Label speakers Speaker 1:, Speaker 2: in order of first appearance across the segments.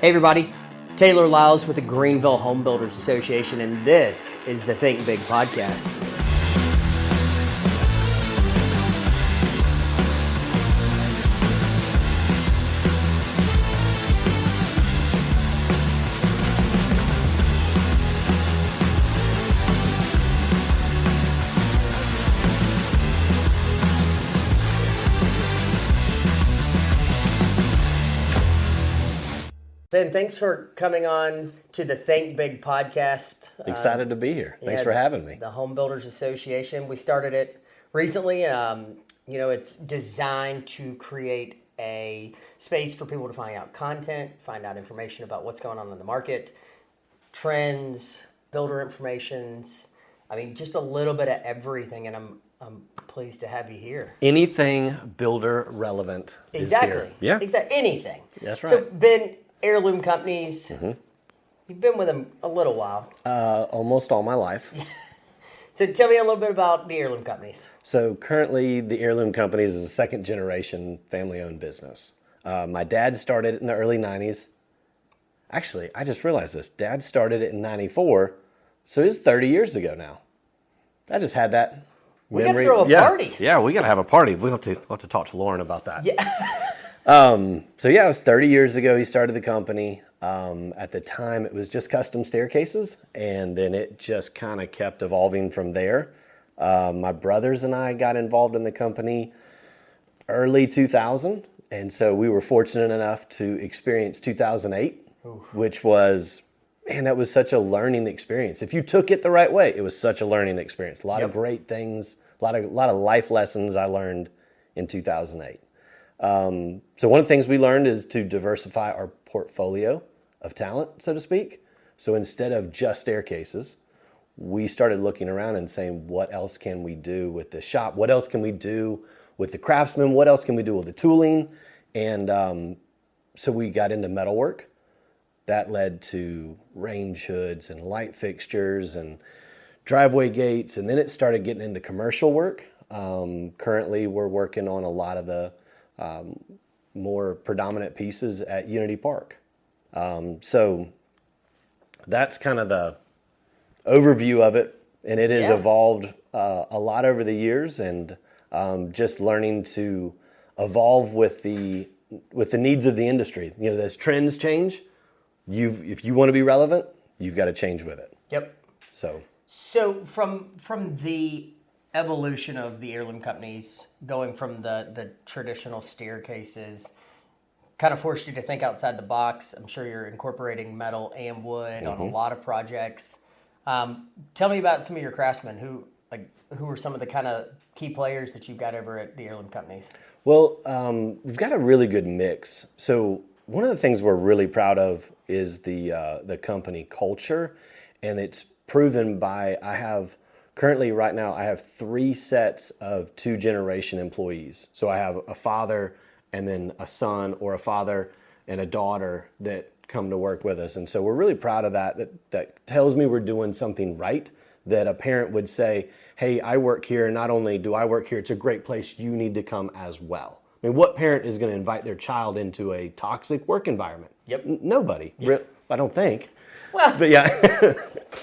Speaker 1: Hey everybody, Taylor Lyles with the Greenville Home Builders Association, and this is the Think Big podcast. Ben, thanks for coming on to the Think Big podcast.
Speaker 2: Excited to be here. Thanks for having me.
Speaker 1: The Home Builders Association. We started it recently. It's designed to create a space for people to find out content, find out information about what's going on in the market, trends, builder informations. I mean, just a little bit of everything, and I'm pleased to have you here.
Speaker 2: Anything builder relevant is here. Yeah.
Speaker 1: Exactly. Anything.
Speaker 2: That's right.
Speaker 1: So, Ben, Heirloom Companies, you've been with them a little while.
Speaker 2: Almost all my life.
Speaker 1: So tell me a little bit about the Heirloom Companies.
Speaker 2: So currently the Heirloom Companies is a second generation family owned business. My dad started it in the early 90s. Actually, I just realized this. Dad started it in 94, so it's 30 years ago now. I just had that
Speaker 1: we
Speaker 2: memory.
Speaker 1: We got to throw a party.
Speaker 2: Yeah, we got to have a party. We'll have to talk to Lauren about that.
Speaker 1: Yeah.
Speaker 2: It was 30 years ago he started the company. At the time, it was just custom staircases, and then it just kind of kept evolving from there. My brothers and I got involved in the company early 2000, and so we were fortunate enough to experience 2008, which was, that was such a learning experience. If you took it the right way, it was such a learning experience. A lot of great things, a lot of life lessons I learned in 2008. So one of the things we learned is to diversify our portfolio of talent, so to speak. So instead of just staircases, we started looking around and saying, what else can we do with the shop? What else can we do with the craftsmen? What else can we do with the tooling? And so we got into metalwork. That led to range hoods and light fixtures and driveway gates. And then it started getting into commercial work. Currently, we're working on a lot of the more predominant pieces at Unity Park. So that's kind of the overview of it, and it has evolved a lot over the years, and just learning to evolve with the needs of the industry. You know, as trends change, if you want to be relevant, you've got to change with it.
Speaker 1: Yep. So from the evolution of the Heirloom Companies, going from the traditional staircases, kind of forced you to think outside the box. I'm sure you're incorporating metal and wood on a lot of projects. Tell me about some of your craftsmen. Who are some of the kind of key players that you've got over at the Heirloom Companies? Well,
Speaker 2: we've got a really good mix. So one of the things we're really proud of is the company culture, and it's proven by currently, right now, I have 3 sets of 2-generation employees. So I have a father and then a son, or a father and a daughter that come to work with us. And so we're really proud of that. That tells me we're doing something right, that a parent would say, hey, I work here. Not only do I work here, it's a great place. You need to come as well. I mean, what parent is going to invite their child into a toxic work environment?
Speaker 1: Yep.
Speaker 2: Nobody. I don't think.
Speaker 1: Well,
Speaker 2: but yeah.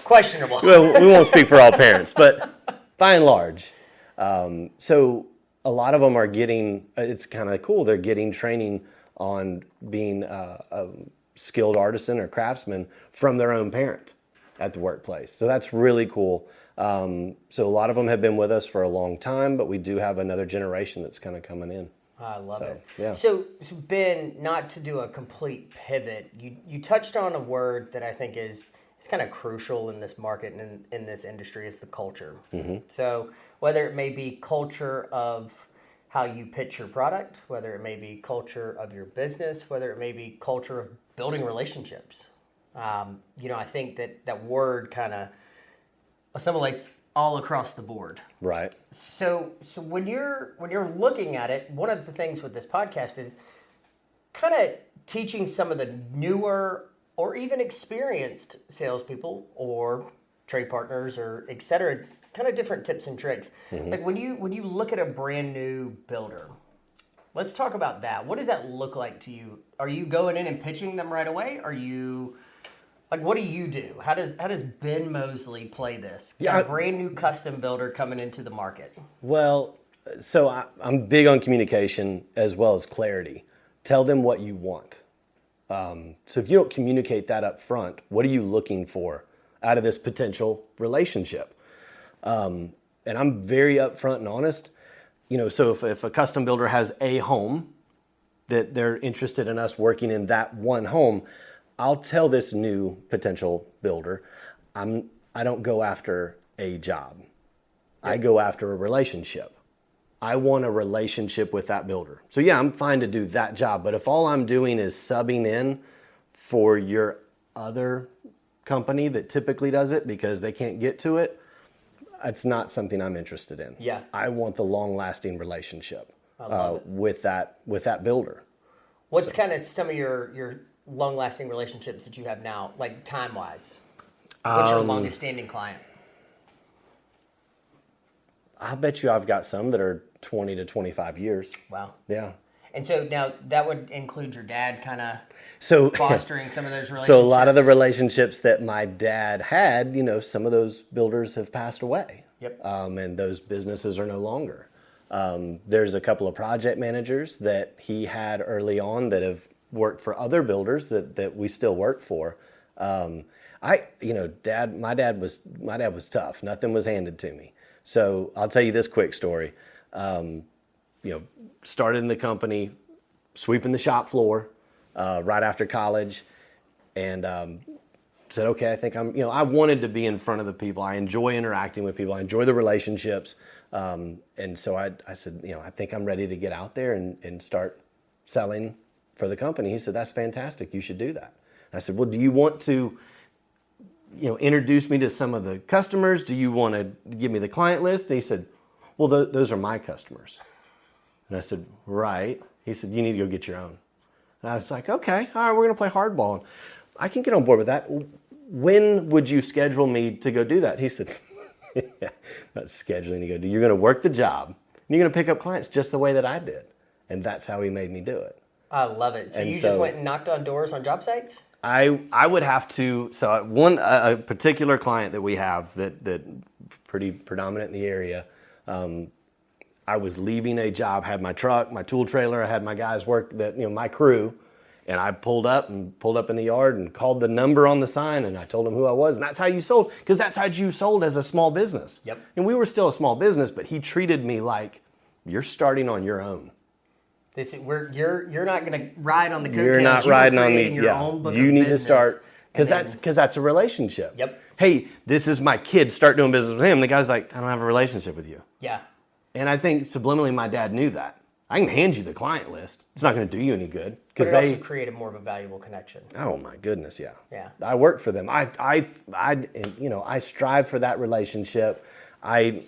Speaker 1: Questionable.
Speaker 2: Well, we won't speak for all parents, but by and large. So a lot of them are getting, it's kind of cool, they're getting training on being a skilled artisan or craftsman from their own parent at the workplace. So that's really cool. So a lot of them have been with us for a long time, but we do have another generation that's kind of coming in.
Speaker 1: I love it.
Speaker 2: Yeah.
Speaker 1: So Ben, not to do a complete pivot, you touched on a word that I think is kind of crucial in this market and in this industry, is the culture. So whether it may be culture of how you pitch your product, whether it may be culture of your business, whether it may be culture of building relationships. I think that word kind of assimilates all across the board.
Speaker 2: Right.
Speaker 1: So when you're looking at it, one of the things with this podcast is kind of teaching some of the newer or even experienced salespeople or trade partners or et cetera, kind of different tips and tricks. Like when you look at a brand new builder, Let's talk about that. What does that look like to you? Are you going in and pitching them right away? Are you like, what do you do? How does Ben Moseley play this? Got a brand new custom builder coming into the market.
Speaker 2: Well, so I'm big on communication as well as clarity. Tell them what you want. So if you don't communicate that up front, what are you looking for out of this potential relationship? And I'm very upfront and honest. So if a custom builder has a home that they're interested in us working in that one home, I'll tell this new potential builder, I don't go after a job. Yep. I go after a relationship. I want a relationship with that builder. So yeah, I'm fine to do that job, but if all I'm doing is subbing in for your other company that typically does it because they can't get to it, it's not something I'm interested in.
Speaker 1: Yeah.
Speaker 2: I want the long-lasting relationship with that builder.
Speaker 1: What's kind of some of your long-lasting relationships that you have now, like time-wise? What's your longest-standing client?
Speaker 2: I bet you I've got some that are 20 to 25 years.
Speaker 1: Wow.
Speaker 2: Yeah.
Speaker 1: And so now that would include your dad kind of fostering some of those relationships?
Speaker 2: So a lot of the relationships that my dad had, some of those builders have passed away.
Speaker 1: Yep.
Speaker 2: And those businesses are no longer. There's a couple of project managers that he had early on that have worked for other builders that we still work for. My dad was tough. Nothing was handed to me. So I'll tell you this quick story. Started in the company, sweeping the shop floor right after college, and said, okay, I think I wanted to be in front of the people. I enjoy interacting with people. I enjoy the relationships. And so I said, I think I'm ready to get out there and start selling for the company. He said, that's fantastic. You should do that. I said, well, do you want to introduce me to some of the customers? Do you want to give me the client list? And he said, well, those are my customers. And I said, right. He said, you need to go get your own. And I was like, okay, all right, we're going to play hardball. I can get on board with that. When would you schedule me to go do that? He said, not scheduling. You're going to work the job, and you're going to pick up clients just the way that I did. And that's how he made me do it.
Speaker 1: I love it. So you just went and knocked on doors on job sites?
Speaker 2: I would have to. So a particular client that we have that pretty predominant in the area. I was leaving a job, had my truck, my tool trailer, I had my guys work my crew, and I pulled up in the yard and called the number on the sign, and I told them who I was, and that's how you sold, because that's how you sold as a small business.
Speaker 1: Yep.
Speaker 2: And we were still a small business, but he treated me like you're starting on your own.
Speaker 1: You're not going to ride on the coattails.
Speaker 2: You're not riding on me.
Speaker 1: Your own book
Speaker 2: you
Speaker 1: of
Speaker 2: need
Speaker 1: business,
Speaker 2: to start because that's a relationship.
Speaker 1: Yep.
Speaker 2: Hey, this is my kid. Start doing business with him. The guy's like, I don't have a relationship with you.
Speaker 1: Yeah.
Speaker 2: And I think subliminally my dad knew that. I can hand you the client list. It's not going to do you any good
Speaker 1: because they also created more of a valuable connection.
Speaker 2: Oh my goodness, yeah.
Speaker 1: Yeah.
Speaker 2: I worked for them. I strive for that relationship. I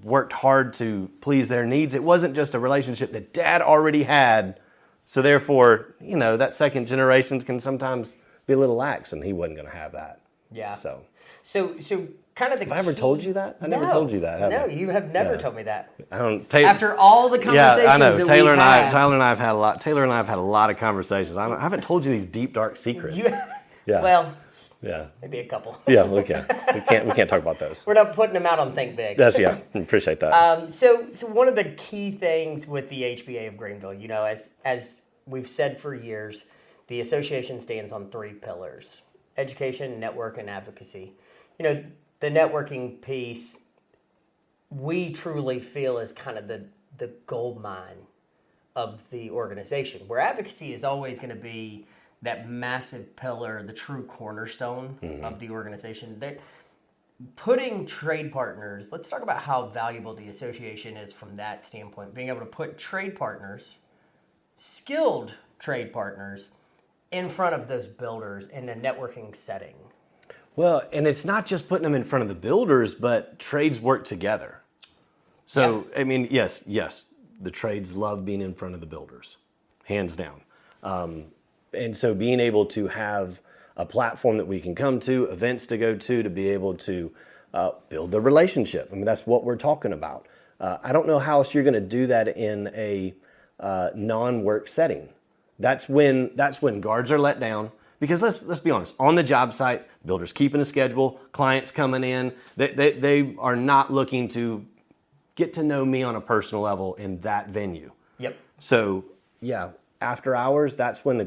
Speaker 2: worked hard to please their needs. It wasn't just a relationship that Dad already had. So therefore, that second generation can sometimes be a little lax, and he wasn't going to have that.
Speaker 1: Yeah.
Speaker 2: So
Speaker 1: kind of the
Speaker 2: Have I ever told you that? I never told you that, have I?
Speaker 1: No, you have never told me that.
Speaker 2: I don't.
Speaker 1: After all the conversations
Speaker 2: I know.
Speaker 1: that
Speaker 2: Taylor
Speaker 1: we've
Speaker 2: and
Speaker 1: had.
Speaker 2: Taylor and I have had a lot. Taylor and I have had a lot of conversations. I haven't told you these deep, dark secrets. Yeah.
Speaker 1: Well.
Speaker 2: Yeah.
Speaker 1: Maybe a couple.
Speaker 2: Yeah. Okay. We can't talk about those.
Speaker 1: We're not putting them out on Think Big.
Speaker 2: Appreciate that.
Speaker 1: So one of the key things with the HBA of Greenville, as we've said for years, the association stands on 3 pillars: education, network, and advocacy. The networking piece, we truly feel is kind of the gold mine of the organization, where advocacy is always going to be that massive pillar, the true cornerstone of the organization. Putting trade partners, let's talk about how valuable the association is from that standpoint. Being able to put trade partners, skilled trade partners, in front of those builders in a networking setting.
Speaker 2: Well, and it's not just putting them in front of the builders, but trades work together. So, yeah. I mean, yes, the trades love being in front of the builders, hands down. And so being able to have a platform that we can come to, events to go to be able to build the relationship. I mean, that's what we're talking about. I don't know how else you're going to do that in a non-work setting. That's when guards are let down. Because let's be honest, on the job site, builders keeping a schedule, clients coming in, they are not looking to get to know me on a personal level in that venue.
Speaker 1: Yep.
Speaker 2: So yeah, after hours, that's when the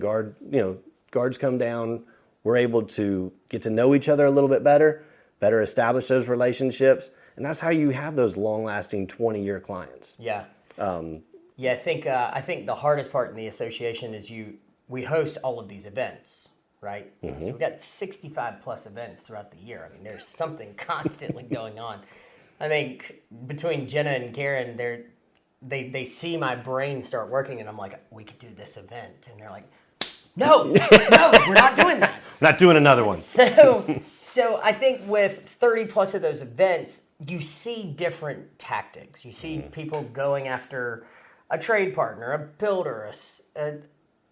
Speaker 2: guards come down. We're able to get to know each other a little bit better establish those relationships, and that's how you have those long-lasting 20-year clients.
Speaker 1: Yeah. I think the hardest part in the association is we host all of these events, right? So we've got 65 plus events throughout the year. I mean, there's something constantly going on. I think between Jenna and Karen, they see my brain start working, and I'm like, we could do this event, and they're like, no, we're not doing that.
Speaker 2: Not doing another one.
Speaker 1: So I think with 30 plus of those events, you see different tactics. You see people going after a trade partner, a builder,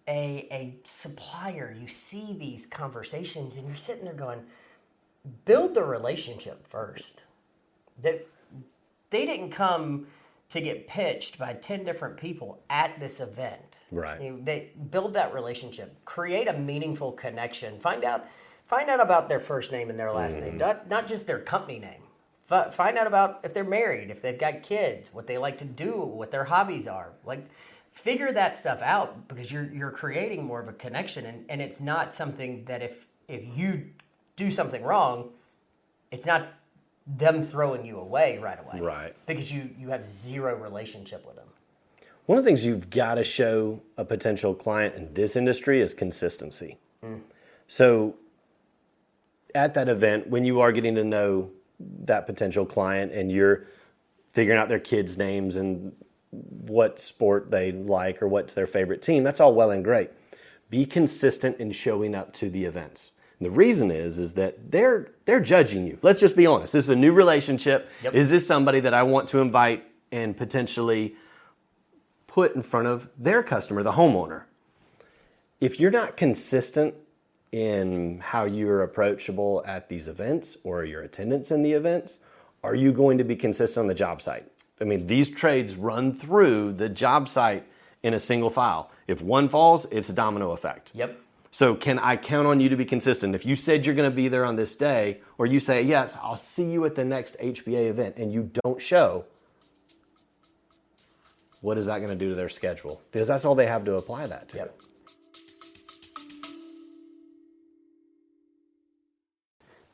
Speaker 1: a supplier. You see these conversations, and you're sitting there going, build the relationship first. They didn't come to get pitched by 10 different people at this event.
Speaker 2: Right.
Speaker 1: They build that relationship, create a meaningful connection, find out about their first name and their last name, not just their company name. Find out about if they're married, if they've got kids, what they like to do, what their hobbies are. Like, figure that stuff out, because you're creating more of a connection, and it's not something that if you do something wrong, it's not them throwing you away right away.
Speaker 2: Right.
Speaker 1: Because you have zero relationship with them.
Speaker 2: One of the things you've got to show a potential client in this industry is consistency. So at that event, when you are getting to know that potential client and you're figuring out their kids' names and what sport they like or what's their favorite team, that's all well and great. Be consistent in showing up to the events. And the reason is that they're judging you. Let's just be honest. This is a new relationship. Yep. Is this somebody that I want to invite and potentially put in front of their customer, the homeowner? If you're not consistent in how you're approachable at these events or your attendance in the events, are you going to be consistent on the job site? I mean, these trades run through the job site in a single file. If one falls, it's a domino effect.
Speaker 1: Yep.
Speaker 2: So can I count on you to be consistent? If you said you're going to be there on this day, or you say, yes, I'll see you at the next HBA event, and you don't show, what is that going to do to their schedule? Because that's all they have to apply that to.
Speaker 1: Yep.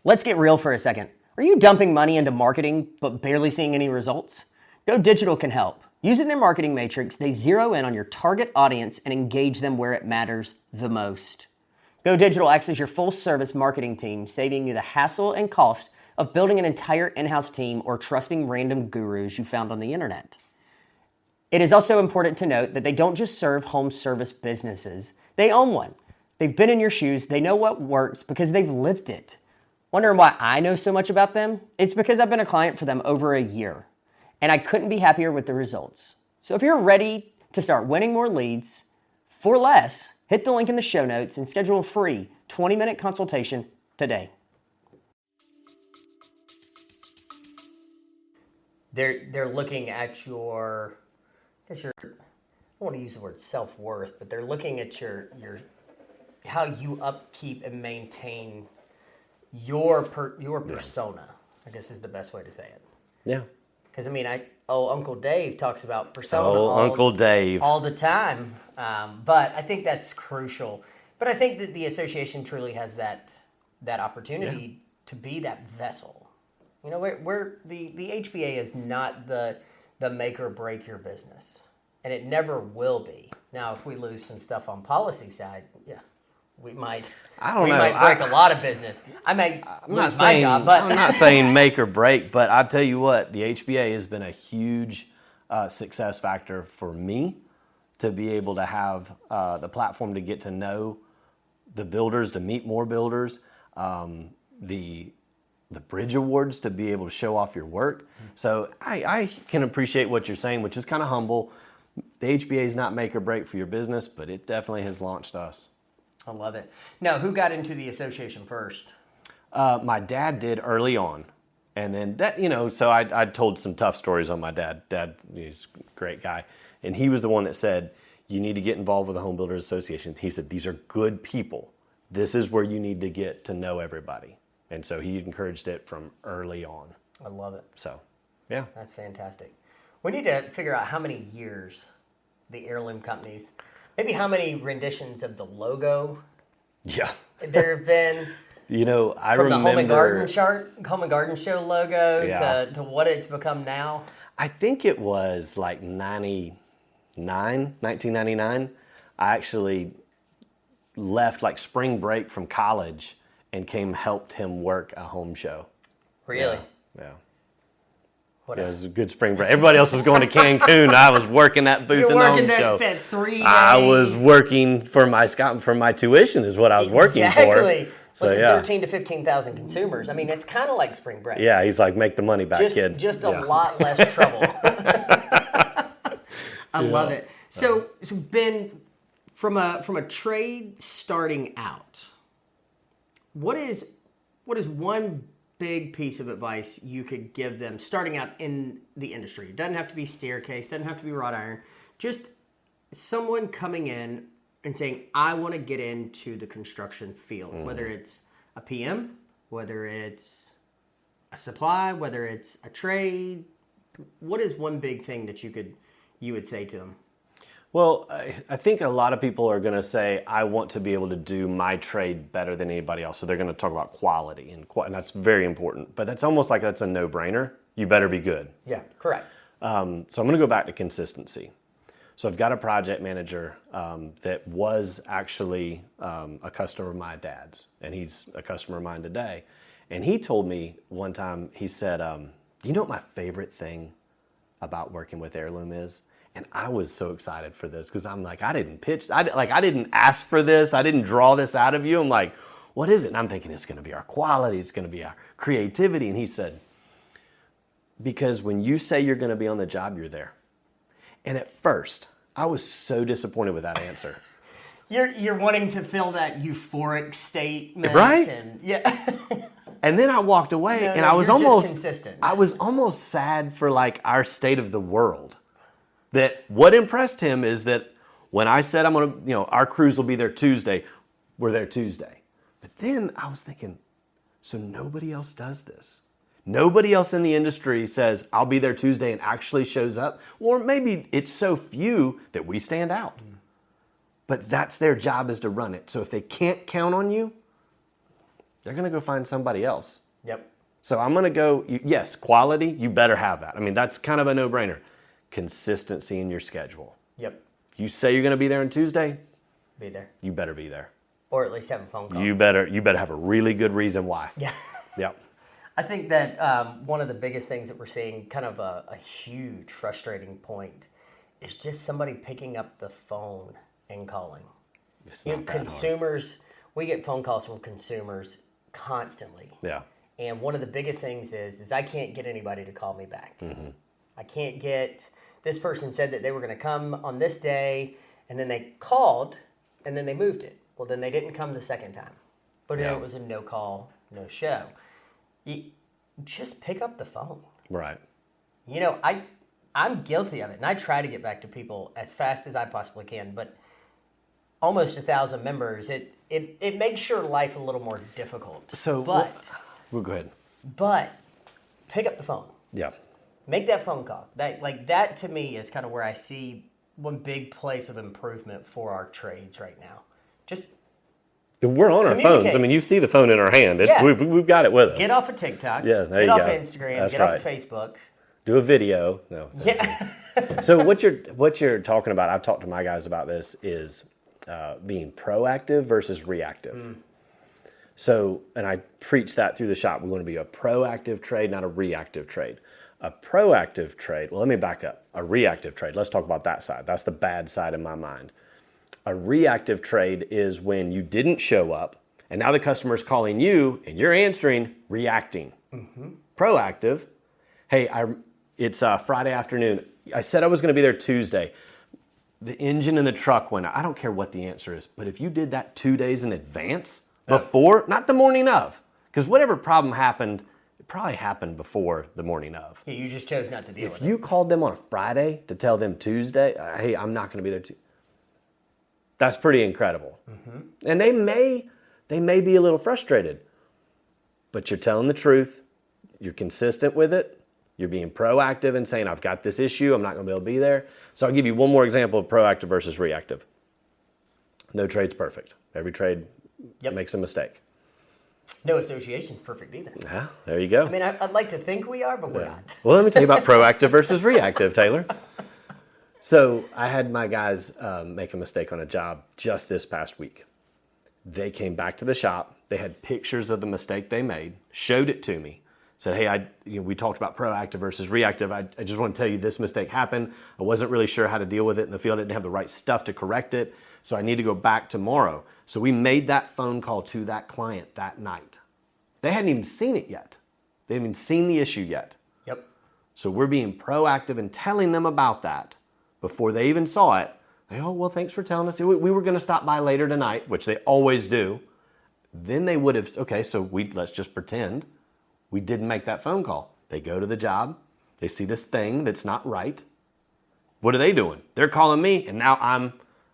Speaker 1: Let's get real for a second. Are you dumping money into marketing but barely seeing any results? Go Digital can help. Using their marketing matrix, they zero in on your target audience and engage them where it matters the most. Go Digital acts as your full-service marketing team, saving you the hassle and cost of building an entire in-house team or trusting random gurus you found on the internet. It is also important to note that they don't just serve home service businesses. They own one. They've been in your shoes. They know what works because they've lived it. Wondering why I know so much about them? It's because I've been a client for them over a year, and I couldn't be happier with the results. So if you're ready to start winning more leads for less, hit the link in the show notes and schedule a free 20-minute consultation today. They're looking at your, I don't want to use the word self-worth, but they're looking at your how you upkeep and maintain your persona, I guess is the best way to say it.
Speaker 2: Yeah.
Speaker 1: Because, I mean, Uncle Dave talks about persona
Speaker 2: Uncle Dave
Speaker 1: all the time. But I think that's crucial. But I think that the association truly has that opportunity to be that vessel. You know, where the HBA is not the make or break your business. And it never will be. Now, if we lose some stuff on policy side, we might break a lot of business. I may lose my job, but
Speaker 2: I'm not saying make or break, but I tell you what, the HBA has been a huge success factor for me to be able to have the platform to get to know the builders, to meet more builders, the Bridge Awards to be able to show off your work. So I can appreciate what you're saying, which is kind of humble. The HBA is not make or break for your business, but it definitely has launched us.
Speaker 1: I love it. Now, who got into the association first?
Speaker 2: My dad did early on. And then that, so I told some tough stories on my dad. Dad, he's a great guy. And he was the one that said, you need to get involved with the Home Builders Association. He said, these are good people. This is where you need to get to know everybody. And so he encouraged it from early on.
Speaker 1: I love it.
Speaker 2: So, yeah.
Speaker 1: That's fantastic. We need to figure out how many years the Heirloom Companies, maybe how many renditions of the logo
Speaker 2: Yeah.
Speaker 1: there have been.
Speaker 2: I
Speaker 1: from
Speaker 2: remember...
Speaker 1: the Home and Garden Show logo to what it's become now.
Speaker 2: I think it was like 1999. I actually left like spring break from college and helped him work a home show.
Speaker 1: Really?
Speaker 2: Yeah.
Speaker 1: What
Speaker 2: It was a good spring break. Everybody else was going to Cancun. I was working that booth in the home show.
Speaker 1: That 3 days.
Speaker 2: I was working for my tuition is what I was working for.
Speaker 1: Exactly.
Speaker 2: So,
Speaker 1: Listen, 13 to 15,000 consumers. I mean, it's kind of like spring break.
Speaker 2: Yeah, he's like, make the money back, kid.
Speaker 1: Just a lot less trouble. I love it. So Ben, from a trade starting out, what is one big piece of advice you could give them starting out in the industry? It doesn't have to be staircase, doesn't have to be wrought iron. Just someone coming in and saying, I want to get into the construction field, whether it's a PM, whether it's a supply, whether it's a trade. What is one big thing that you would say to them?
Speaker 2: Well, I think a lot of people are going to say, I want to be able to do my trade better than anybody else. So they're going to talk about quality, and that's very important. But that's almost like that's a no-brainer. You better be good.
Speaker 1: Yeah, correct.
Speaker 2: So I'm going to go back to consistency. So I've got a project manager that was actually a customer of my dad's, and he's a customer of mine today. And he told me one time, he said, you know what my favorite thing about working with Heirloom is? And I was so excited for this because I'm like, I didn't ask for this. I didn't draw this out of you. I'm like, what is it? And I'm thinking it's going to be our quality. It's going to be our creativity. And he said, because when you say you're going to be on the job, you're there. And at first, I was so disappointed with that answer.
Speaker 1: You're wanting to feel that euphoric statement,
Speaker 2: right?
Speaker 1: And yeah.
Speaker 2: And then I walked away, and I was
Speaker 1: almost consistent.
Speaker 2: I was almost sad for like our state of the world. That what impressed him is that when I said I'm gonna, our crews will be there Tuesday, we're there Tuesday. But then I was thinking, so nobody else does this. Nobody else in the industry says, I'll be there Tuesday and actually shows up. Or maybe it's so few that we stand out. But that's their job, is to run it. So if they can't count on you, they're going to go find somebody else.
Speaker 1: Yep.
Speaker 2: So I'm going to go, yes, quality, you better have that. I mean, that's kind of a no-brainer. Consistency in your schedule.
Speaker 1: Yep.
Speaker 2: If you say you're going to be there on Tuesday,
Speaker 1: be there.
Speaker 2: You better be there.
Speaker 1: Or at least have a phone call.
Speaker 2: You better have a really good reason why.
Speaker 1: Yeah.
Speaker 2: Yep.
Speaker 1: I think that one of the biggest things that we're seeing, kind of a huge frustrating point, is just somebody picking up the phone and calling. Consumers, we get phone calls from consumers constantly.
Speaker 2: Yeah.
Speaker 1: And one of the biggest things is I can't get anybody to call me back. Mm-hmm. I can't get, this person said that they were going to come on this day, and then they called, and then they moved it. Well, then they didn't come the second time. But then it was a no call, no show. You just pick up the phone.
Speaker 2: Right.
Speaker 1: I'm guilty of it, and I try to get back to people as fast as I possibly can, but almost 1,000 members, it makes your life a little more difficult.
Speaker 2: So,
Speaker 1: but
Speaker 2: we'll go ahead.
Speaker 1: But pick up the phone.
Speaker 2: Yeah.
Speaker 1: Make that phone call. That to me is kind of where I see one big place of improvement for our trades right now. Just
Speaker 2: we're on our phones. I mean, you see the phone in our hand. We've got it with us.
Speaker 1: Get off of TikTok.
Speaker 2: Yeah, there
Speaker 1: you
Speaker 2: go.
Speaker 1: Get off of Instagram.
Speaker 2: That's
Speaker 1: get
Speaker 2: right.
Speaker 1: off of Facebook.
Speaker 2: Do a video. No.
Speaker 1: Yeah.
Speaker 2: So what you're talking about, I've talked to my guys about this, is being proactive versus reactive. So, and I preach that through the shop. We want to be a proactive trade, not a reactive trade. A proactive trade, well, let me back up. A reactive trade, let's talk about that side. That's the bad side in my mind. A reactive trade is when you didn't show up, and now the customer's calling you, and you're answering, reacting. Mm-hmm. Proactive, hey, it's Friday afternoon. I said I was going to be there Tuesday. The engine in the truck went out. I don't care what the answer is, but if you did that 2 days in advance, before, not the morning of, because whatever problem happened, probably happened before the morning of.
Speaker 1: Yeah, you just chose not to deal with it.
Speaker 2: If you called them on a Friday to tell them Tuesday, hey, I'm not going to be there Tuesday, that's pretty incredible. And they may be a little frustrated, but you're telling the truth. You're consistent with it. You're being proactive and saying, I've got this issue. I'm not going to be able to be there. So I'll give you one more example of proactive versus reactive. No trade's perfect. Every trade makes a mistake.
Speaker 1: No association's perfect either.
Speaker 2: Yeah, there you go.
Speaker 1: I mean, I'd like to think we are, but we're not.
Speaker 2: Well, let me tell you about proactive versus reactive, Taylor. So I had my guys make a mistake on a job just this past week. They came back to the shop. They had pictures of the mistake they made, showed it to me, said, hey, we talked about proactive versus reactive. I just want to tell you this mistake happened. I wasn't really sure how to deal with it in the field. I didn't have the right stuff to correct it. So I need to go back tomorrow. So we made that phone call to that client that night. They hadn't even seen it yet. They hadn't even seen the issue yet.
Speaker 1: Yep.
Speaker 2: So we're being proactive and telling them about that before they even saw it. They, oh, well, thanks for telling us. We were going to stop by later tonight, which they always do. Then they would have, okay, so let's just pretend we didn't make that phone call. They go to the job. They see this thing that's not right. What are they doing? They're calling me, and now I'm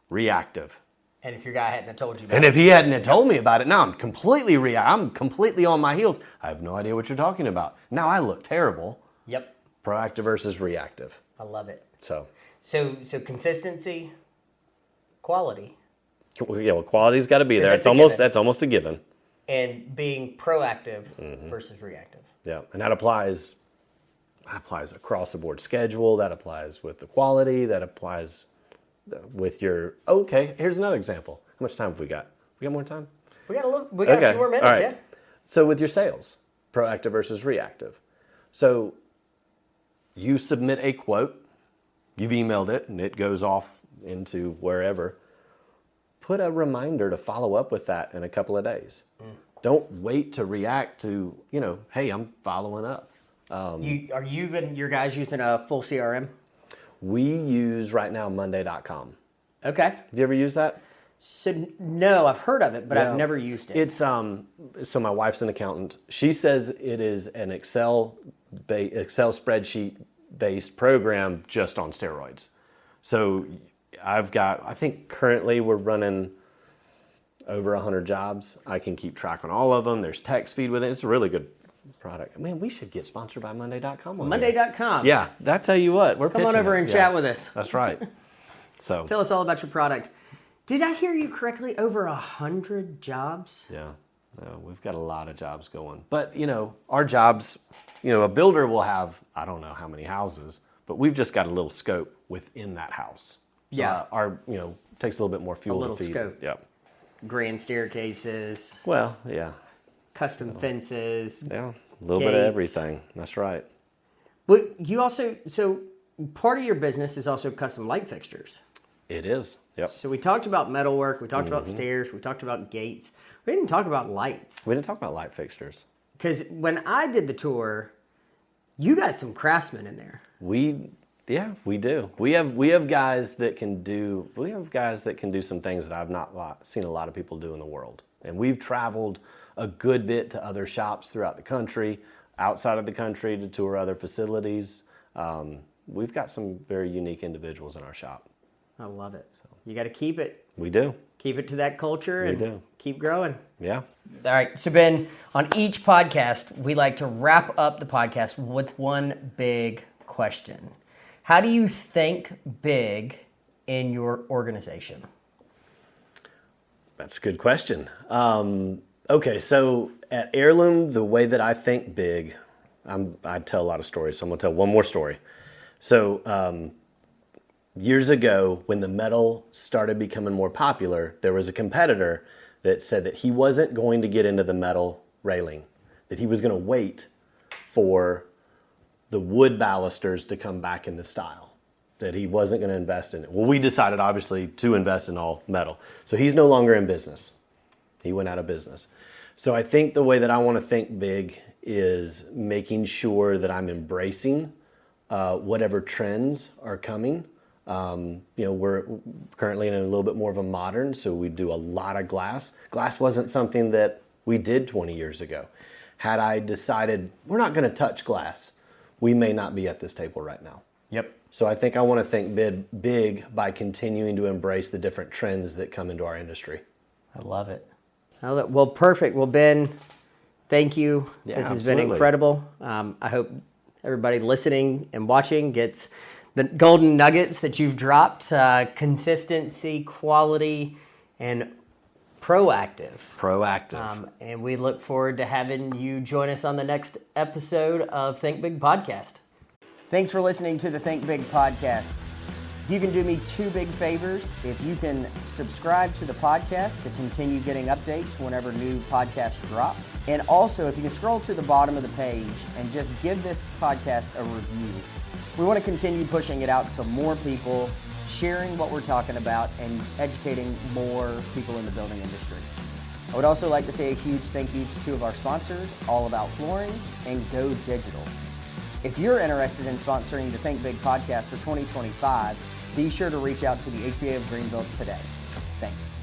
Speaker 2: reactive.
Speaker 1: And if your guy hadn't told you about
Speaker 2: And if he hadn't told me about it, now I'm completely I'm completely on my heels. I have no idea what you're talking about. Now I look terrible.
Speaker 1: Yep.
Speaker 2: Proactive versus reactive.
Speaker 1: I love it.
Speaker 2: So
Speaker 1: consistency, quality.
Speaker 2: Yeah, well, quality's got to be there.
Speaker 1: That's
Speaker 2: almost a given.
Speaker 1: And being proactive versus reactive.
Speaker 2: Yeah, and that applies across the board schedule. That applies with the quality. That applies with your. Okay, here's another example. How much time have we got? We got more time?
Speaker 1: We got a few more minutes.
Speaker 2: All right.
Speaker 1: Yeah.
Speaker 2: So with your sales, proactive versus reactive. So you submit a quote. You've emailed it, and it goes off into wherever. Put a reminder to follow up with that in a couple of days. Don't wait to react to, hey, I'm following up.
Speaker 1: Are your guys using a full CRM?
Speaker 2: We use right now Monday.com.
Speaker 1: Okay.
Speaker 2: Have you ever used that?
Speaker 1: So, no, I've heard of it, but I've never used it.
Speaker 2: It's so my wife's an accountant. She says it is an Excel spreadsheet based program just on steroids. So I think currently we're running over 100 jobs. I can keep track on all of them. There's text feed with it. It's a really good product. Man, we should get sponsored by Monday.com.
Speaker 1: Monday.com.
Speaker 2: Yeah, I tell you what.
Speaker 1: Come on over and chat with us.
Speaker 2: That's right. So
Speaker 1: tell us all about your product. Did I hear you correctly? Over 100 jobs?
Speaker 2: Yeah. No, we've got a lot of jobs going. But, our jobs, a builder will have, I don't know how many houses, but we've just got a little scope within that house. So
Speaker 1: yeah.
Speaker 2: Our takes a little bit more fuel
Speaker 1: to feed.
Speaker 2: A little scope. Yep.
Speaker 1: Grand staircases.
Speaker 2: Well, yeah.
Speaker 1: Custom fences.
Speaker 2: Yeah. A little bit of everything. That's right.
Speaker 1: But you also, so part of your business is also custom light fixtures.
Speaker 2: It is. Yep.
Speaker 1: So we talked about metalwork. We talked about stairs. We talked about gates. We didn't talk about lights.
Speaker 2: We didn't talk about light fixtures.
Speaker 1: Because when I did the tour, you got some craftsmen in there.
Speaker 2: We do. We have guys that can do some things that I've not seen a lot of people do in the world. And we've traveled a good bit to other shops throughout the country, outside of the country to tour other facilities. We've got some very unique individuals in our shop.
Speaker 1: I love it. So you got to keep it.
Speaker 2: We do.
Speaker 1: Keep it to that culture and keep growing.
Speaker 2: Yeah.
Speaker 1: All right. So Ben, on each podcast, we like to wrap up the podcast with one big question. How do you think big in your organization?
Speaker 2: That's a good question. Okay, so at Heirloom, the way that I think big, I tell a lot of stories, so I'm going to tell one more story. So years ago, when the metal started becoming more popular, there was a competitor that said that he wasn't going to get into the metal railing, that he was going to wait for the wood balusters to come back into style, that he wasn't going to invest in it. Well, we decided, obviously, to invest in all metal. So he's no longer in business. He went out of business. So I think the way that I want to think big is making sure that I'm embracing whatever trends are coming. We're currently in a little bit more of a modern, so we do a lot of glass. Glass wasn't something that we did 20 years ago. Had I decided we're not going to touch glass, we may not be at this table right now.
Speaker 1: Yep.
Speaker 2: So I think I want to think big by continuing to embrace the different trends that come into our industry.
Speaker 1: I love it. Well, perfect. Well, Ben, thank you.
Speaker 2: Yeah,
Speaker 1: this has
Speaker 2: absolutely.
Speaker 1: been incredible. I hope everybody listening and watching gets the golden nuggets that you've dropped. Consistency, quality, and proactive. And we look forward to having you join us on the next episode of Think Big Podcast. Thanks for listening to the Think Big Podcast. If you can do me two big favors, if you can subscribe to the podcast to continue getting updates whenever new podcasts drop, and also if you can scroll to the bottom of the page and just give this podcast a review. We want to continue pushing it out to more people, sharing what we're talking about, and educating more people in the building industry. I would also like to say a huge thank you to two of our sponsors, All About Flooring and Go Digital. If you're interested in sponsoring the Think Big podcast for 2025, be sure to reach out to the HBA of Greenville today. Thanks.